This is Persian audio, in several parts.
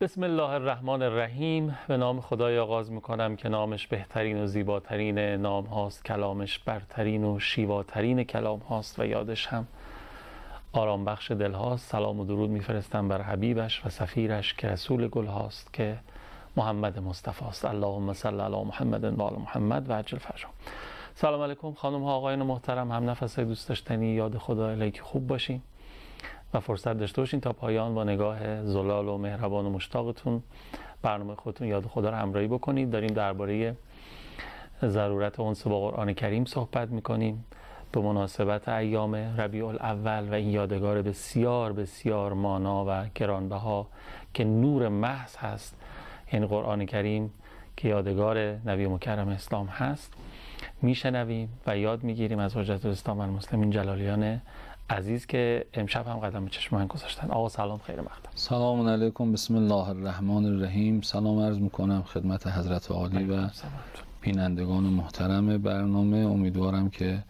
بسم الله الرحمن الرحیم. به نام خدای آغاز میکنم که نامش بهترین و زیباترین نام هاست، کلامش برترین و شیواترین کلام هاست و یادش هم آرام بخش دل هاست. سلام و درود میفرستم بر حبیبش و سفیرش که رسول گل هاست، که محمد مصطفی است. اللهم صل علی محمد و آل محمد و عجل فرجهم. سلام علیکم خانم ها آقایان محترم، هم نفسای دوست داشتنی، یاد خدا الهی خوب باشین و فرصت داشته باشین تا پایان با نگاه زلال و مهربان و مشتاقتون برنامه خودتون یاد خدا رو همراهی بکنید. داریم درباره ضرورت انس با قرآن کریم صحبت میکنیم به مناسبت ایام ربیع الاول و این یادگار بسیار بسیار مانا و گرانبها که نور محض هست، این قرآن کریم که یادگار نبی مکرم اسلام هست. میشنویم و یاد میگیریم از حجت الاسلام المسلمین جلالیان عزیز که امشب هم قدم به چشم من گذاشتن. آقا سلام، خیر مقدم. سلام علیکم، بسم الله الرحمن الرحیم. سلام عرض میکنم خدمت حضرت عالی و بینندگان محترم برنامه. امیدوارم که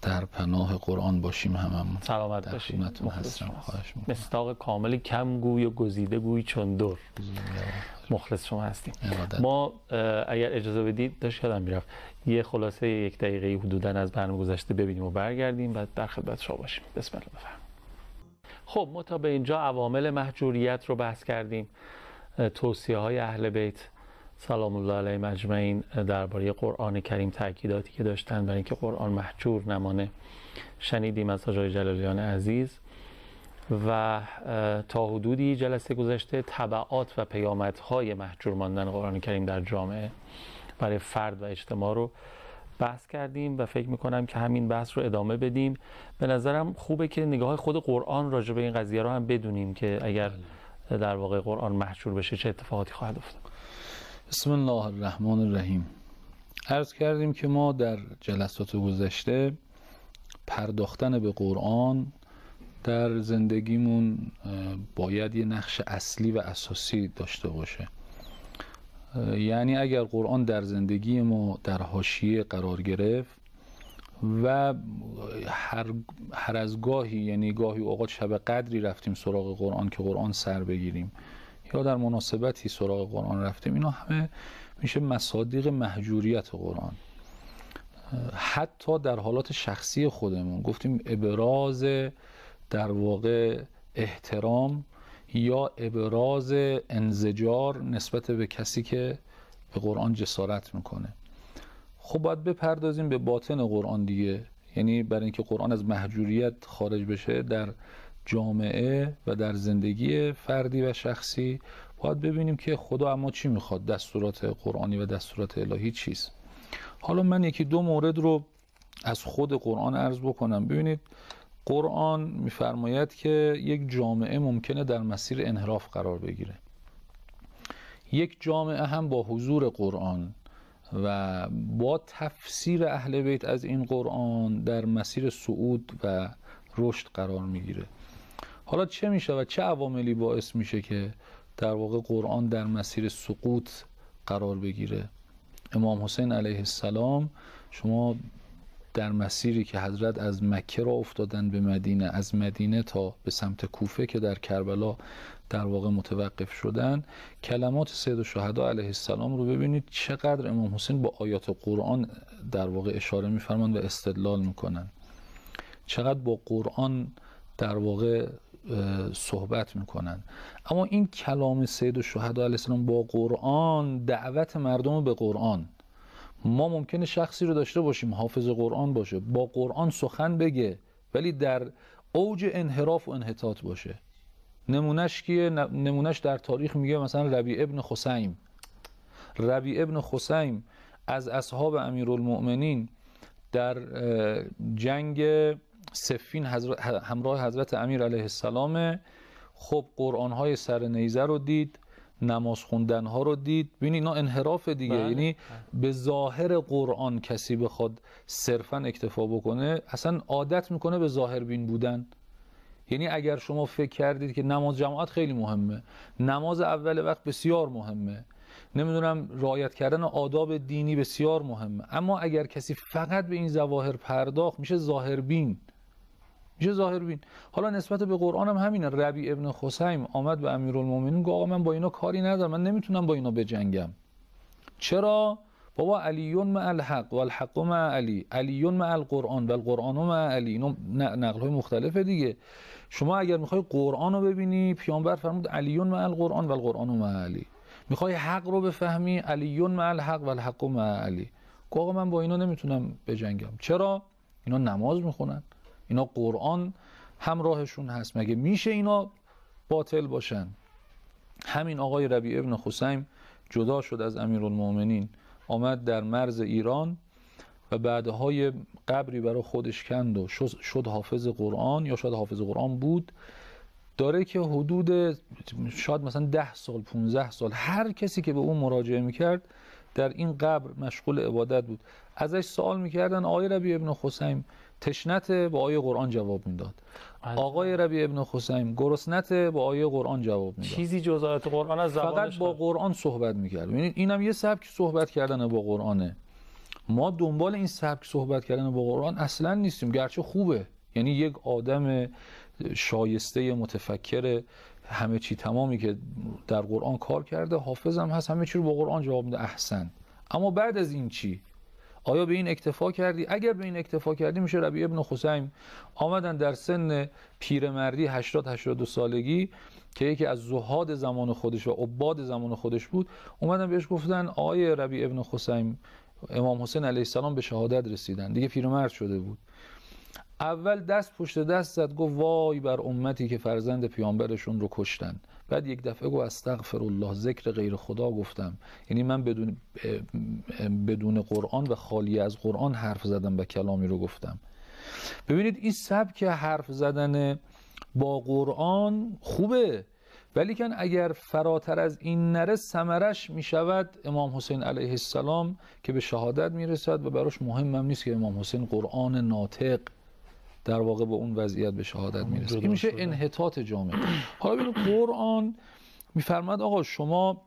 در پناه قرآن باشیم هممون. سلامت باشید. هستم. خواهش میکنم. مصداق کامل کم گوی و گزیده گوی چون در. مخلص شما هستیم. ما اگر اجازه بدید داشت یادم میرفت یه خلاصه 1 دقیقه حدوداً از برنامه گذشته ببینیم و برگردیم و در خدمت شما باشیم. بسم الله. بفرمایید. خب ما تا به اینجا عوامل محجوریت رو بحث کردیم، توصیه های اهل بیت سلام الله علیهم اجمعین درباره قرآن کریم، تاکیداتی که داشتن برای اینکه قرآن محجور نمانه شنیدیم از حاجی جلالیان عزیز. و تا حدودی جلسه گذشته تبعات و پیامدهای محجور ماندن قرآن کریم در جامعه برای فرد و اجتماع رو بحث کردیم و فکر میکنم که همین بحث رو ادامه بدیم. به نظرم خوبه که نگاه خود قرآن راجع به این قضیه رو هم بدونیم که اگر در واقع قرآن محجور بشه چه اتفاقاتی خواهد افتاد. بسم الله الرحمن الرحیم. عرض کردیم که ما در جلسات گذشته پرداختن به قرآن در زندگیمون باید یه نقش اصلی و اساسی داشته باشه. یعنی اگر قرآن در زندگی ما در حاشیه قرار گرفت و هر از گاهی، یعنی گاهی اوقات شب قدری رفتیم سراغ قرآن که قرآن سر بگیریم یا در مناسبتی سراغ قرآن رفتیم، اینا همه میشه مصادیق محجوریت قرآن. حتی در حالات شخصی خودمون گفتیم ابراز در واقع احترام یا ابراز انزجار نسبت به کسی که به قرآن جسارت میکنه. خب باید بپردازیم به باطن قرآن دیگه، یعنی برای اینکه قرآن از محجوریت خارج بشه در جامعه و در زندگی فردی و شخصی، باید ببینیم که خدا اما چی میخواد، دستورات قرآنی و دستورات الهی چیست. حالا من 1-2 مورد رو از خود قرآن عرض بکنم. ببینید قرآن میفرماید که یک جامعه ممکنه در مسیر انحراف قرار بگیره. یک جامعه هم با حضور قرآن و با تفسیر اهل بیت از این قرآن در مسیر صعود و رشد قرار میگیره. حالا چه میشه و چه عواملی باعث میشه که در واقع قرآن در مسیر سقوط قرار بگیره؟ امام حسین علیه السلام، شما در مسیری که حضرت از مکه را افتادن به مدینه، از مدینه تا به سمت کوفه که در کربلا در واقع متوقف شدن، کلمات سید الشهدا علیه السلام رو ببینید چقدر امام حسین با آیات قرآن در واقع اشاره می‌فرمایند و استدلال میکنن، چقدر با قرآن در واقع صحبت میکنن. اما این کلام سید الشهدا علیه السلام با قرآن، دعوت مردم به قرآن. ما ممکنه شخصی رو داشته باشیم حافظ قرآن باشه، با قرآن سخن بگه، ولی در اوج انحراف و انحطاط باشه. نمونش کیه؟ نمونش در تاریخ میگه مثلا ربیع ابن خثیم. ربیع ابن خثیم از اصحاب امیرالمؤمنین در جنگ صفین همراه حضرت امیر علیه السلام. خب قرآن‌های سر نیزه رو دید، نماز خوندن ها رو دید. ببینید اینا انحراف دیگه. یعنی به ظاهر قرآن کسی بخواد صرفا اکتفا بکنه، اصلا عادت میکنه به ظاهر بین بودن. یعنی اگر شما فکر کردید که نماز جماعت خیلی مهمه، نماز اول وقت بسیار مهمه، نمیدونم رعایت کردن آداب دینی بسیار مهمه، اما اگر کسی فقط به این ظواهر پرداخت میشه ظاهر بین. میشه ظاهر بین. حالا نسبت به قرآن هم همینه. ربیع ابن خثیم آمد به امیرالمومنین گفت آقا من با اینا کاری ندارم، من نمیتونم با اینا بجنگم. چرا؟ بابا علی مع الحق و الحق مع علی، علی مع القرآن و القرآن مع علی. اینو نقل های مختلفه دیگه. شما اگر میخوای قرآن رو ببینی، پیامبر فرمود علی مع القرآن و القرآن مع علی. میخوای حق رو بفهمی، علی مع الحق و الحق مع علی. آقا من با اینا نمیتونم بجنگم. چرا؟ اینا نماز میخونن، اینا قرآن همراهشون هست، مگه میشه اینا باطل باشن؟ همین آقای ربیع ابن خثیم جدا شد از امیرالمومنین، آمد در مرز ایران و بعدهای قبری برای خودش کند و شد حافظ قرآن، یا شاید حافظ قرآن بود. داره که حدود شاید مثلا 10 سال 15 سال هر کسی که به اون مراجعه میکرد در این قبر مشغول عبادت بود. ازش سوال میکردن آقای ربیع ابن خثیم تشنته، با آیه قرآن جواب میداد. آقای ربیع ابن خثیم گرسنته، با آیه قرآن جواب میداد. چیزی جز آیات قرآن از زبانش فقط با قرآن صحبت میکرد. یعنی اینم یه سبک صحبت کردن با قرآنه. ما دنبال این سبک صحبت کردن با قرآن اصلا نیستیم، گرچه خوبه. یعنی یک آدم شایسته متفکر همه چی تمامی که در قرآن کار کرده، حافظ هم هست، همه چی رو با قرآن جواب میده، احسن. اما بعد از این چی؟ آیا به این اکتفا کردی؟ اگر به این اکتفا کردی میشه ربیع ابن خثیم آمدن در سن پیرمردی 80-82 سالگی که یکی از زهاد زمان خودش و عباد زمان خودش بود، اومدن بهش گفتن آقای ربیع ابن خثیم امام حسین علیه السلام به شهادت رسیدن، دیگه پیرمرد شده بود. اول دست پشت دست زد، گفت وای بر امتی که فرزند پیامبرشون رو کشتن. بعد یک دفعه گفت استغفر الله، ذکر غیر خدا گفتم. یعنی من بدون قرآن و خالی از قرآن حرف زدم و کلامی رو گفتم. ببینید این سبک حرف زدن با قرآن خوبه، ولی کن اگر فراتر از این نره ثمرش میشود امام حسین علیه السلام که به شهادت میرسد و براش مهمم نیست که امام حسین قرآن ناطق در واقع به اون وضعیت به شهادت میرسه. این میشه انحطاط جامعه. حالا ببینید قرآن میفرماد آقا شما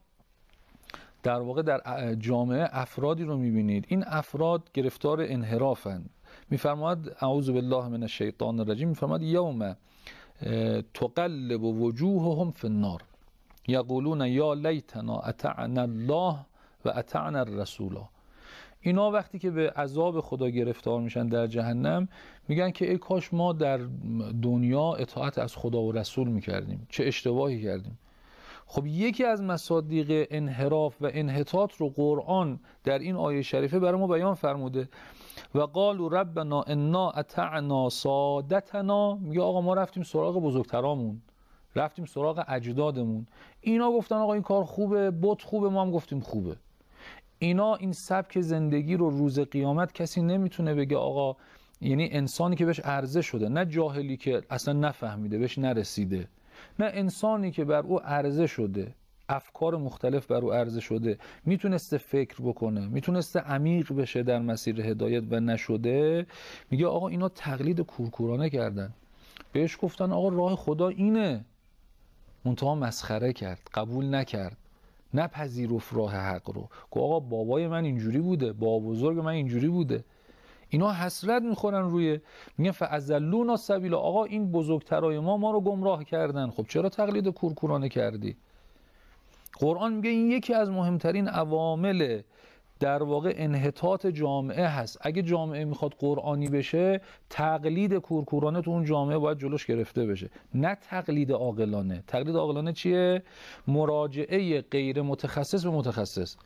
در واقع در جامعه افرادی رو میبینید، این افراد گرفتار انحرافن. میفرماد اعوذ بالله من الشیطان الرجیم، میفرماد یوم تقلب وجوههم فی النار یقولون یا لیتنا اطعنا الله و اطعنا الرسول. اینا وقتی که به عذاب خدا گرفتار میشن در جهنم میگن که ای کاش ما در دنیا اطاعت از خدا و رسول میکردیم، چه اشتباهی کردیم. خب یکی از مصادیق انحراف و انحطاط رو قرآن در این آیه شریفه برای ما بیان فرموده. و قالوا ربنا انا اطعنا سادتنا، میگه آقا ما رفتیم سراغ بزرگترامون، رفتیم سراغ اجدادمون، اینا گفتن آقا این کار خوبه، بت خوبه، ما هم گفتیم خوبه. اینا این سبک زندگی رو روز قیامت کسی نمیتونه بگه آقا، یعنی انسانی که بهش عرضه شده، نه جاهلی که اصلا نفهمیده بهش نرسیده، نه انسانی که بر او عرضه شده، افکار مختلف بر او عرضه شده، میتونسته فکر بکنه، میتونسته عمیق بشه در مسیر هدایت و نشده، میگه آقا اینا تقلید کورکورانه کردن. بهش گفتن آقا راه خدا اینه، منتها مسخره کرد، قبول نکرد، نپذیرفت راه حق رو. گفت آقا بابای من اینجوری بوده، بابا بزرگ من اینجوری بوده. اینا حسرت میخورن روی، میگن فاذلونا السبیل، آقا این بزرگترای ما رو گمراه کردن. خب چرا تقلید کورکورانه کردی؟ قرآن میگه این یکی از مهمترین عوامل در واقع انحطاط جامعه هست. اگه جامعه میخواد قرآنی بشه، تقلید کورکورانه تو اون جامعه باید جلوش گرفته بشه، نه تقلید عاقلانه. تقلید عاقلانه چیه؟ مراجعه غیر متخصص به متخصص.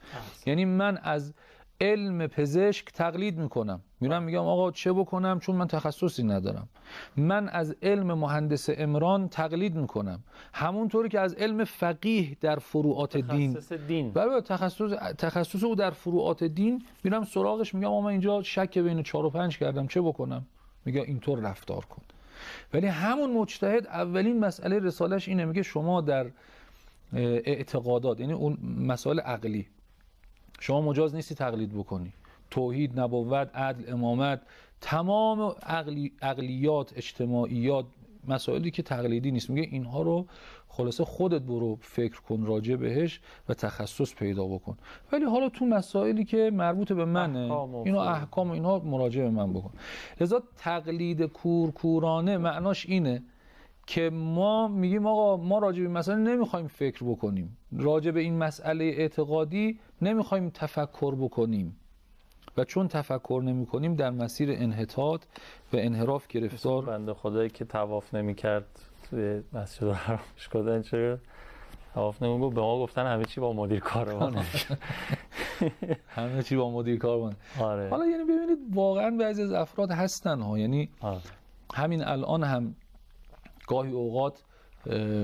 یعنی من از علم پزشک تقلید میکنم، میرم میگم آقا چه بکنم چون من تخصصی ندارم. من از علم مهندس عمران تقلید میکنم، همونطوری که از علم فقیه در فروعات دین، بله تخصص او در فروعات دین میرم سراغش، میگم آقا من اینجا شک بین 4 و 5 کردم، چه بکنم؟ میگه اینطور رفتار کن. ولی همون مجتهد اولین مسئله رسالش اینه، میگه شما در اعتقادات، یعنی اون مسائل عقلی، شما مجاز نیستی تقلید بکنی. توحید، نبوت، عدل، امامت، تمام عقلیات، اجتماعیات، مسائلی که تقلیدی نیست، میگه اینها رو خلاصه خودت برو فکر کن راجع بهش و تخصص پیدا بکن، ولی حالا تو مسائلی که مربوط به منه اینو احکام و اینها مراجعه به من بکن. لذا تقلید کورکورانه معناش اینه که ما میگیم آقا ما راجع به این مسئله نمیخوایم فکر بکنیم، راجع به این مسئله اعتقادی نمیخوایم تفکر بکنیم و چون تفکر نمی کنیم در مسیر انحطاط و انحراف گرفتار. بنده خدایی که طواف نمی کرد توی مسجد الحرام اشکادن چرا طواف نمی گفت، به ما گفتن همه چی با مدیر کاروانه. همه چی با مدیر کاروانه. آره. حالا یعنی ببینید واقعا بعضی از افراد هستن ها، یعنی همین الان هم گاهی اوقات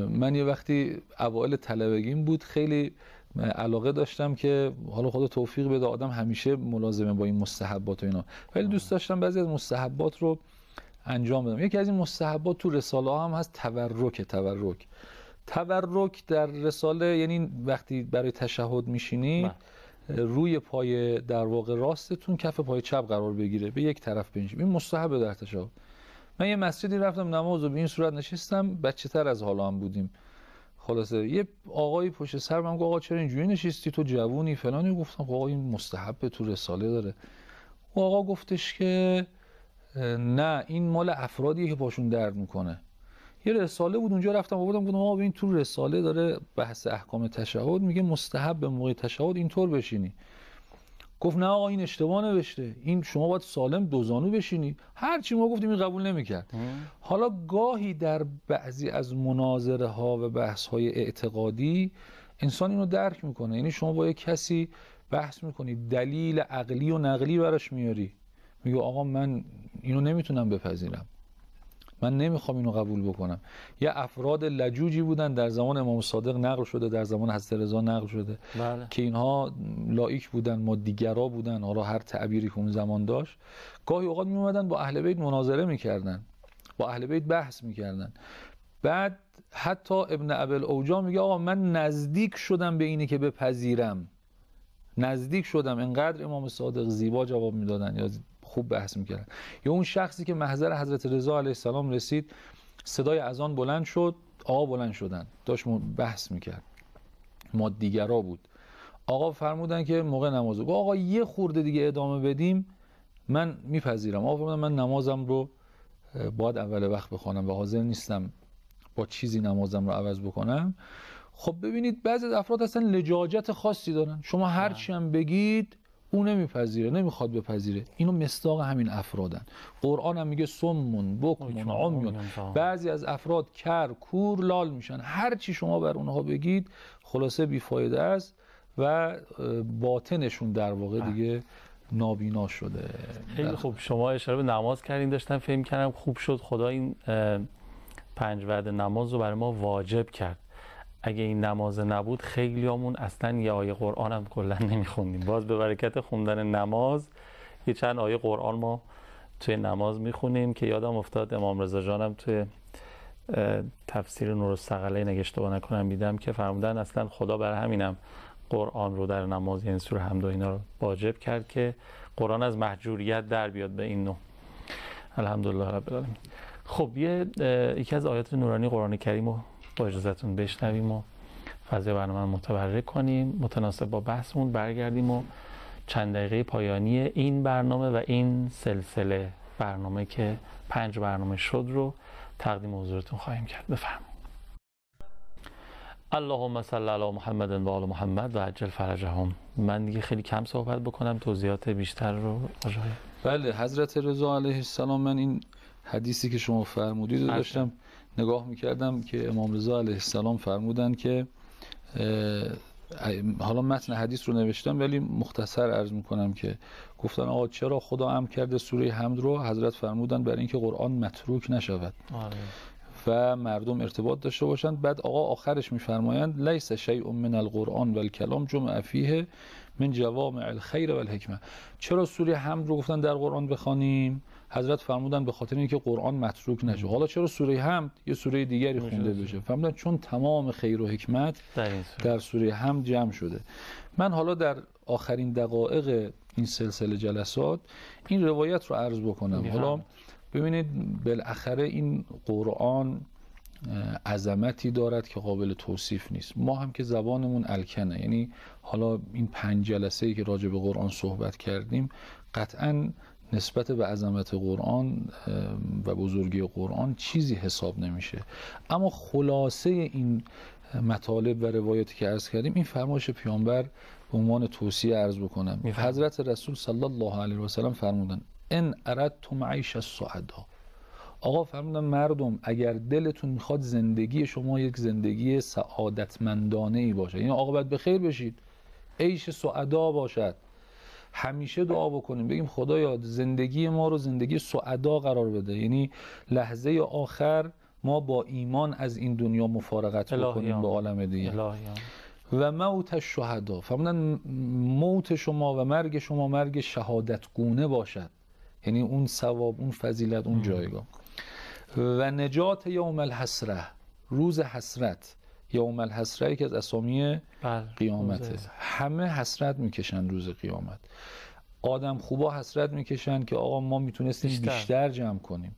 من یه وقتی اوایل طلبگیم بود خیلی علاقه داشتم که حالا خدا توفیق بده آدم همیشه ملازمه با این مستحبات و اینا، ولی دوست داشتم بعضی از مستحبات رو انجام بدم. یکی از این مستحبات تو رساله ها هم هست تورک در رساله، یعنی وقتی برای تشهد میشینید روی پای در واقع راستتون کف پای چپ قرار بگیره، به یک طرف بنشینید. این مستحبه در تشهد. من یه مسجدی رفتم نماز و به این صورت نشستم، بچه تر از حالا هم بودیم، خلاصه یه آقایی پشت سر من گفت آقا چرا اینجوری نشستی، تو جوونی فلانی. گفتم آقا این مستحب تو رساله داره. و آقا گفتش که نه این مال افرادیه که پاشون درد میکنه. یه رساله بود اونجا رفتم آوردم گفتم آقا ببین تو رساله داره بحث احکام تشهد میگه مستحب به موقع تشهد اینطور بشینی. گفت نه آقا این اشتباه نوشته، این شما باید سالم دوزانو بشینی. هر چی ما گفتیم این قبول نمیکرد. حالا گاهی در بعضی از مناظره ها و بحث های اعتقادی انسان اینو درک میکنه، یعنی شما با یک کسی بحث میکنی دلیل عقلی و نقلی براش میاری، میگه آقا من اینو نمیتونم بپذیرم، من نمیخوام اینو قبول بکنم. یه افراد لجوجی بودن در زمان امام صادق نقل شده، در زمان حضرت رضا نقل شده که اینها لایک بودن، مادیگرا بودن، حالا هر تعبیری که اون زمان داشت. گاهی اوقات می اومدن با اهل بیت مناظره میکردن، با اهل بیت بحث میکردن. بعد حتی ابن ابوالعوجا میگه آقا من نزدیک شدم به اینی که بپذیرم، نزدیک شدم، انقدر امام صادق زیبا جواب میدادن یا خوب بحث میکردن. یا اون شخصی که محضر حضرت رضا علیه السلام رسید، صدای اذان بلند شد، آقا بلند شدن، داشت بحث میکرد، مادیگرا بود. آقا فرمودن که موقع نماز گفت آقا یه خورده دیگه ادامه بدیم من میپذیرم. آقا فرمودن من نمازم رو باید اول وقت بخوانم و حاضر نیستم با چیزی نمازم رو عوض بکنم. خب ببینید بعضی از افراد هستن لجاجت خاصی دارن، شما هر چی هم بگید اون نمیپذیره، نمیخواد بپذیره. اینو مصداق همین افرادن. قرآن هم میگه سمون بکمون عمیون. بعضی از افراد کر کور لال میشن، هر چی شما بر اونها بگید خلاصه بیفایده است و باطنشون در واقع دیگه نابینا شده. خیلی خوب شما اشاره به نماز کردین، داشتم فهم کردم خوب شد خدا این 5 وقت نماز رو برای ما واجب کرد. اگه این نماز نبود خیلیامون اصلا یه آیه قرآن هم کلا نمیخوندیم. باز به برکت خوندن نماز یه چند آیه قرآن ما توی نماز میخونیم که یادم افتاد امام رضا جانم توی تفسیر نورالثقلین اگه اشتباه نکنم دیدم که فرمودن اصلا خدا برای همینم قرآن رو در نماز یعنی سوره حمد و اینا رو واجب کرد که قرآن از محجوریت در بیاد به این نوع. الحمدلله رب العالمین. خب یکی از آیات نورانی قرآن کریم رو با اجازهتون بشنویم و فضای برنامه متبرک کنیم، متناسب با بحثمون برگردیم و چند دقیقه پایانی این برنامه و این سلسله برنامه که 5 برنامه شد رو تقدیم حضورتون خواهیم کرد. بفرمایید. اللهم صل علی محمد و آل محمد و عجل فرجهم. من دیگه خیلی کم صحبت بکنم، توضیحات بیشتر رو آجای. بله حضرت رضا علیه السلام، من این حدیثی که شما فرمودید داشتم نگاه میکردم که امام رضا علیه السلام فرمودن که حالا متن حدیث رو نوشتم ولی مختصر عرض میکنم که گفتن آقا چرا خدا امر کرده سوره حمد رو؟ حضرت فرمودن برای اینکه قرآن متروک نشود و مردم ارتباط داشته باشند. بعد آقا آخرش میفرمایند لیس شیء من القرآن والکلام جمع فیه من جوامع الخیر والحکمه. چرا سوره حمد رو گفتن در قرآن بخوانیم؟ حضرت فرمودن به خاطر اینکه قرآن متروک نشه. حالا چرا سوره حمد یه سوره دیگری خونده بشه؟ فرمودن چون تمام خیر و حکمت در سوره حمد جمع شده. من حالا در آخرین دقایق این سلسله جلسات این روایت رو عرض بکنم. حالا ببینید بالاخره این قرآن عظمتی دارد که قابل توصیف نیست. ما هم که زبانمون الکنه، یعنی حالا این 5 جلسه‌ای که راجع به قرآن صحبت کردیم قطعاً نسبت به عظمت قرآن و بزرگی قرآن چیزی حساب نمیشه. اما خلاصه این مطالب و روایاتی که عرض کردیم، این فرمایش پیامبر به عنوان توصیه عرض بکنم. حضرت رسول صلی الله علیه و سلم فرمودن ان اردتم عیش السعدا. آقا فرمودن مردم اگر دلتون میخواد زندگی شما یک زندگی سعادتمندانه ای باشه، یعنی عاقبت به خیر بشید، عیش سعدا باشد، همیشه دعا بکنیم بگیم خدایا زندگی ما رو زندگی سعدا قرار بده، یعنی لحظه آخر ما با ایمان از این دنیا مفارقت بکنیم به عالم دیگه. و موت الشهدا، فرمودن موت شما و مرگ شما مرگ شهادت گونه باشد، یعنی اون ثواب، اون فضیلت، اون جایگاه. و نجات یوم الحسره، روز حسرت. یوم الحسره یکی از اسامی قیامته. همه حسرت میکشن روز قیامت. آدم خوبا حسرت میکشن که آقا ما میتونستیم بیشتر جمع کنیم.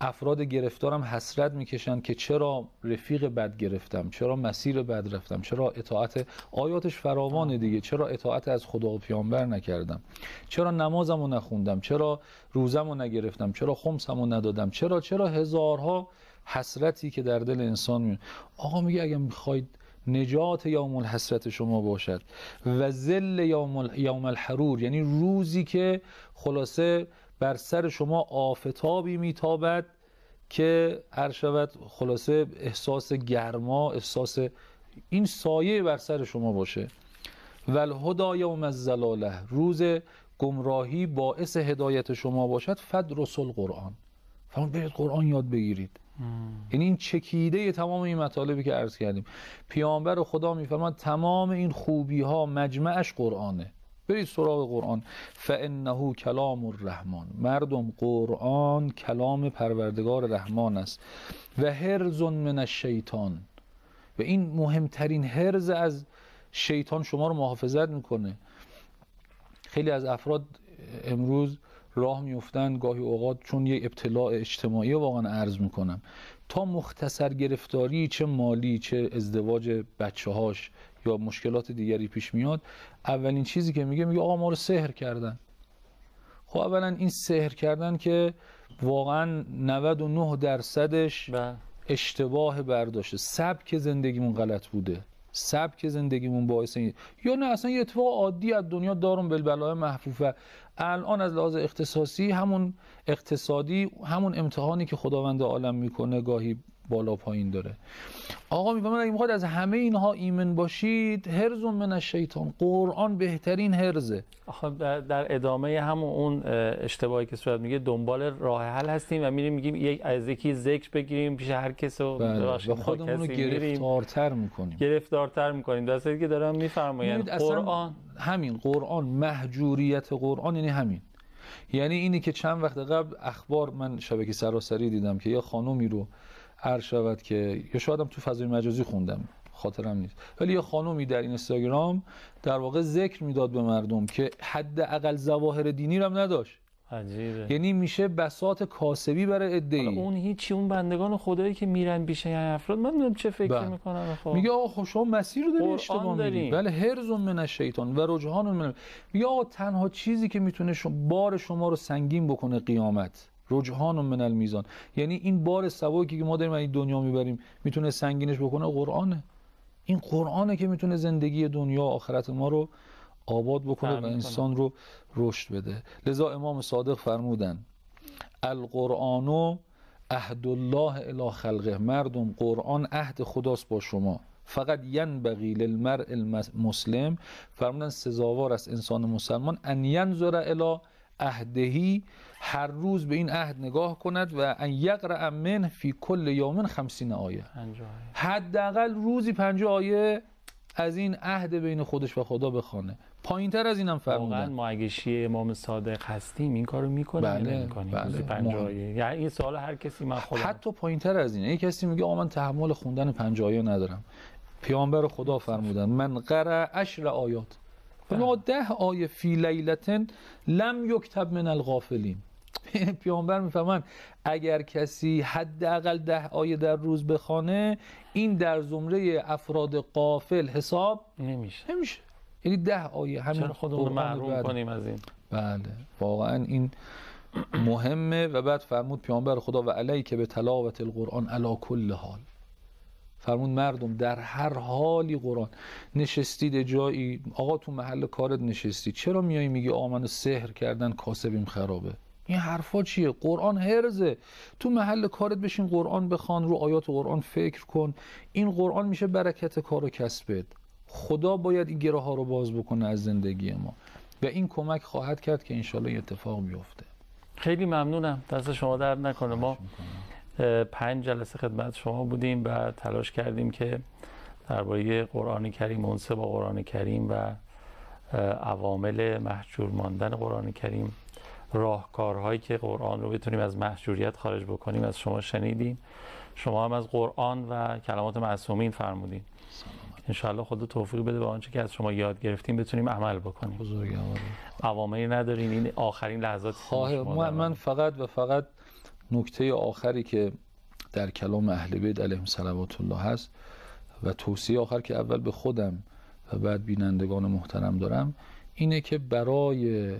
افراد گرفتارم حسرت میکشن که چرا رفیق بد گرفتم، چرا مسیر بد رفتم، چرا اطاعت آیاتش فراوانه دیگه، چرا اطاعت از خدا و پیامبر نکردم، چرا نمازمو نخوندم، چرا روزمو نگرفتم، چرا خمسمو ندادم، چرا هزارها حسرتی که در دل انسان میاد. آقا میگه اگه میخواید نجات یوم الحسرت شما باشد و ذل یوم الحرور، یعنی روزی که خلاصه بر سر شما آفتابی میتابد که هر شود خلاصه احساس گرما، احساس این سایه بر سر شما باشه. و الهدی یوم الضلاله، روز گمراهی باعث هدایت شما باشد. فدرس القرآن، فرمان برید قرآن یاد بگیرید. یعنی این چکیده تمام این مطالبی که عرض کردیم. پیامبر خدا میفرماد تمام این خوبی ها مجمعش قرآنه، برید سراغ قرآن. فانه کلام الرحمن، مردم قرآن کلام پروردگار رحمان است. و حرز من الشیطان، و این مهمترین حرز از شیطان شما رو محافظت میکنه. خیلی از افراد امروز راه میفتن گاهی اوقات، چون یه ابتلاع اجتماعی واقعا عرض میکنم، تا مختصر گرفتاری چه مالی چه ازدواج بچه‌هاش یا مشکلات دیگری پیش میاد، اولین چیزی که میگه آقا ما رو سحر کردن. خب اولا این سحر کردن که واقعا 99%ش اشتباه برداشته، سبک زندگیمون غلط بوده، سبک زندگیمون باعث این، یا نه اصلا یه اتفاق عادی از دنیا دارم بالبلای محفوفه. الان از لحاظ اقتصادی همون امتحانی که خداوند عالم میکنه گاهی بالا پایین داره. آقا میفهمن اگه میخواد از همه اینها ایمن باشید، حرز من الشیطان، قرآن بهترین حرزه. آخه در ادامه همون اون اشتباهی که صورت میگه دنبال راه حل هستیم و میریم میگیم از یکی ذکر بگیریم پیش هر کس و خودمون رو گرفتارتر میکنیم. درسته که دارم میفرمایند قرآن همین، قرآن محجوریت قرآن یعنی همین، یعنی اینی که چند وقت قبل اخبار من شبکه سراسری دیدم که یه خانومی رو عرض شود که یا شاید هم تو فضای مجازی خوندم خاطرم نیست، ولی یه خانومی در اینستاگرام در واقع ذکر میداد به مردم که حداقل ظواهر دینی رو هم نداشت. عجیبه. یعنی میشه بساط کاسبی برای عده‌ای. اون هیچی، اون بندگان خدایی که میرن پیش این افراد من نمیدونم چه فکر میکنن. میگه آقا شما مسیر رو داری اشتباه میری. بله حرز من الشیطان و رجحان من. میگه آقا تنها چیزی که میتونه بار شما رو سنگین بکنه قیامت، رجحان من المیزان، یعنی این بار سبکی که ما داریم این دنیا میبریم میتونه سنگینش بکنه قرآنه. این قرآنه که میتونه زندگی دنیا و آخرت ما رو آباد بکنه و انسان رو رشد بده. لذا امام صادق فرمودن القرآن عهد الله الی خلقه، مردم قرآن عهد خداست با شما. فقط ینبغی للمرء المسلم، فرمودن سزاوار است انسان مسلمان ان ینظر الی عهدهی، هر روز به این عهد نگاه کند و ان یقرأ منه فی کل یوم 50 آیه، حداقل روزی 50 آیه از این عهد بین خودش و خدا بخونه. پایینتر از اینم فرمودن. واقعا ما اگه شیعه امام صادق هستیم این کارو میکنیم یا نمیکنیم؟ روزی 50 آیه، یعنی این سوال هر کسی من خودم. حتی پایینتر از اینه، یک کسی میگه آقا من تحمل خوندن 50 آیه ندارم. پیامبر خدا فرمودن من قرأ 10 آیات، ما 10 آیه فی لیلتن لم یکتب من الغافلین، پیامبر میفهمن اگر کسی حداقل 10 آیه در روز بخونه این در زمره افراد غافل حساب نمیشه. یعنی 10 آیه همین. چرا خودمون محروم کنیم از این؟ بله واقعا این مهمه. و بعد فرمود پیامبر خدا و علیک به تلاوت القرآن علی کل حال، فرمود مردم در هر حالی قرآن. نشستید جایی، آقا تو محل کارت نشستی، چرا میای میگی آقا منو سحر کردن کاسبیم خرابه؟ این حرفا چیه؟ قرآن هرزه. تو محل کارت بشین قرآن بخوان، رو آیات قرآن فکر کن. این قرآن میشه برکت کار و کسبت. خدا باید این گره ها رو باز بکنه از زندگی ما و این کمک خواهد کرد که انشالله این اتفاق بیفته. خیلی ممنونم، دست شما درد نکنه. ما 5 جلسه خدمت شما بودیم و تلاش کردیم که درباره قرآن کریم، انس با قرآن کریم و عوامل محجور ماندن قرآن کریم، راهکارهایی که قرآن رو بتونیم از محجوریت خارج بکنیم از شما شنیدیم. شما هم از قرآن و کلمات معصومین فرمودین. انشاءالله خدا توفیق بده به آنچه که از شما یاد گرفتیم بتونیم عمل بکنیم. عواملی ندارین، این آخرین لحظات من فقط نکته آخری که در کلام اهل بیت علیهم صلوات الله هست و توصیه آخر که اول به خودم و بعد بینندگان محترم دارم اینه که برای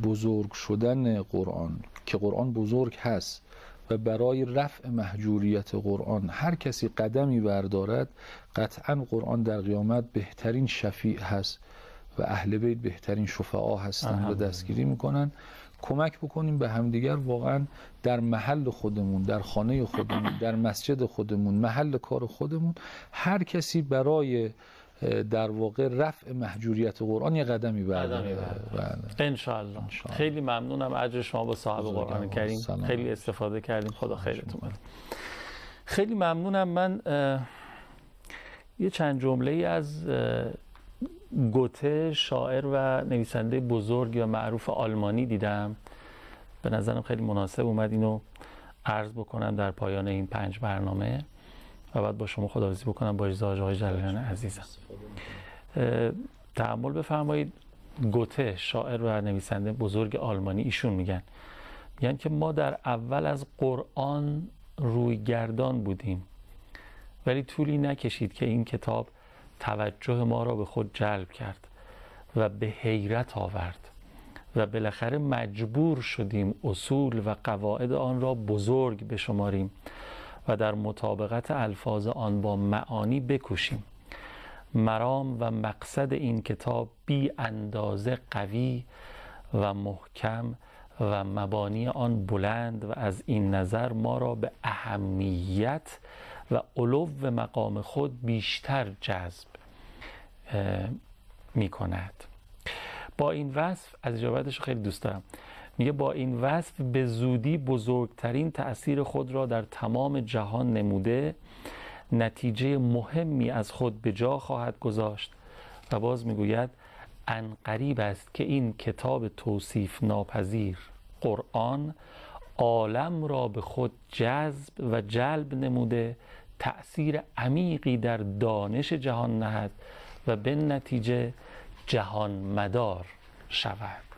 بزرگ شدن قرآن که قرآن بزرگ هست و برای رفع محجوریت قرآن هر کسی قدمی بردارد، قطعا قرآن در قیامت بهترین شفیع هست و اهل بیت بهترین شفعا هستن و دستگیری میکنن. کمک بکنیم به همدیگر واقعا در محل خودمون، در خانه خودمون، در مسجد خودمون، محل کار خودمون، هر کسی برای در واقع رفع محجوریت قرآن یه قدمی برداره. انشاءالله. خیلی ممنونم. اجر شما با صاحب قرآن کریم. خیلی استفاده کردیم. خدا خیرتون بده. خیلی ممنونم. من یه چند جمله ای از گوته، شاعر و نویسنده بزرگ یا معروف آلمانی دیدم. به نظرم خیلی مناسب اومد اینو عرض بکنم در پایان این 5 برنامه و بعد با شما خداحافظی بکنم با اجازه آقای جلالیان عزیزم. تأمل بفرمایید. گوته، شاعر و نویسنده بزرگ آلمانی، ایشون میگن که ما در اول از قرآن روی گردان بودیم ولی طولی نکشید که این کتاب توجه ما را به خود جلب کرد و به حیرت آورد و بالاخره مجبور شدیم اصول و قواعد آن را بزرگ بشماریم و در مطابقت الفاظ آن با معانی بکوشیم. مرام و مقصد این کتاب بی اندازه قوی و محکم و مبانی آن بلند و از این نظر ما را به اهمیت و علو مقام خود بیشتر جذب می کند. با این وصف، از اجابتش خیلی دوست دارم، میگه با این وصف به زودی بزرگترین تأثیر خود را در تمام جهان نموده، نتیجه مهمی از خود به جا خواهد گذاشت و باز میگوید عنقریب است که این کتاب توصیف ناپذیر قرآن عالم را به خود جذب و جلب نموده، تأثیر عمیقی در دانش جهان نهد و به نتیجه جهان مدار شود.